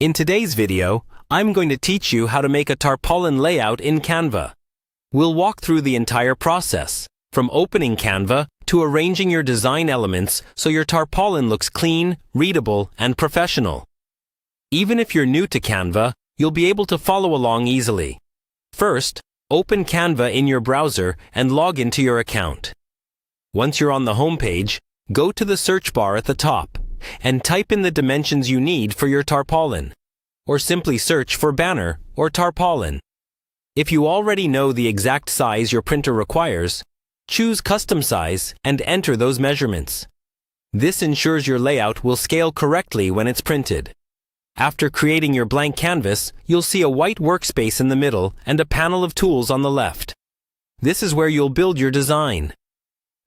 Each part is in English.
In today's video, I'm going to teach you how to make a tarpaulin layout in Canva. We'll walk through the entire process, from opening Canva to arranging your design elements so your tarpaulin looks clean, readable, and professional. Even if you're new to Canva, you'll be able to follow along easily. First, open Canva in your browser and log into your account. Once you're on the home page, go to the search bar at the top and type in the dimensions you need for your tarpaulin, or simply search for banner or tarpaulin. If you already know the exact size your printer requires, choose custom size and enter those measurements. This ensures your layout will scale correctly when it's printed. After creating your blank canvas, you'll see a white workspace in the middle and a panel of tools on the left. This is where you'll build your design.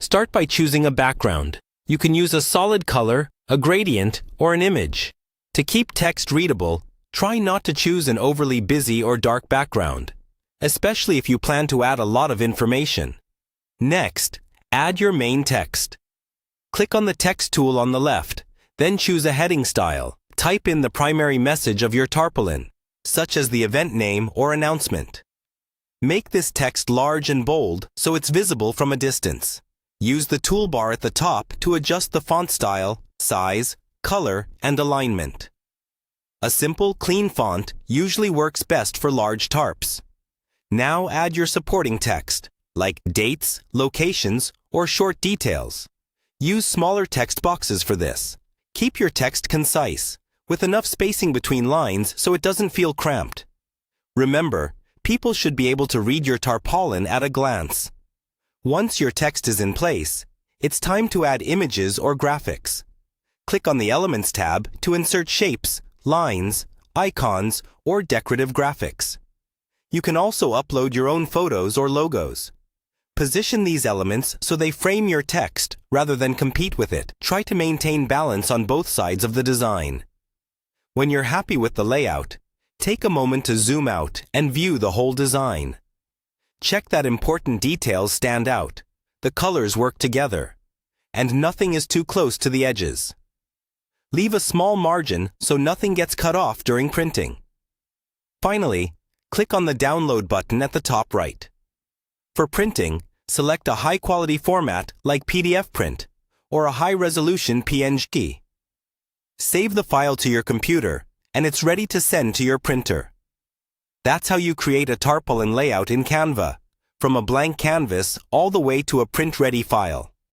Start by choosing a background. You can use a solid color, a gradient, or an image. To keep text readable, try not to choose an overly busy or dark background, especially if you plan to add a lot of information. Next, add your main text. Click on the text tool on the left, then choose a heading style. Type in the primary message of your tarpaulin, such as the event name or announcement. Make this text large and bold so it's visible from a distance. Use the toolbar at the top to adjust the font style, size, color, and alignment. A simple, clean font usually works best for large tarps. Now add your supporting text, like dates, locations, or short details. Use smaller text boxes for this. Keep your text concise, with enough spacing between lines so it doesn't feel cramped. Remember, people should be able to read your tarpaulin at a glance. Once your text is in place, it's time to add images or graphics. Click on the Elements tab to insert shapes, lines, icons, or decorative graphics. You can also upload your own photos or logos. Position these elements so they frame your text rather than compete with it. Try to maintain balance on both sides of the design. When you're happy with the layout, take a moment to zoom out and view the whole design. Check that important details stand out, the colors work together, and nothing is too close to the edges. Leave a small margin so nothing gets cut off during printing. Finally, click on the download button at the top right. For printing, select a high-quality format like PDF print or a high-resolution PNG. Save the file to your computer, and it's ready to send to your printer. That's how you create a tarpaulin layout in Canva, from a blank canvas all the way to a print-ready file.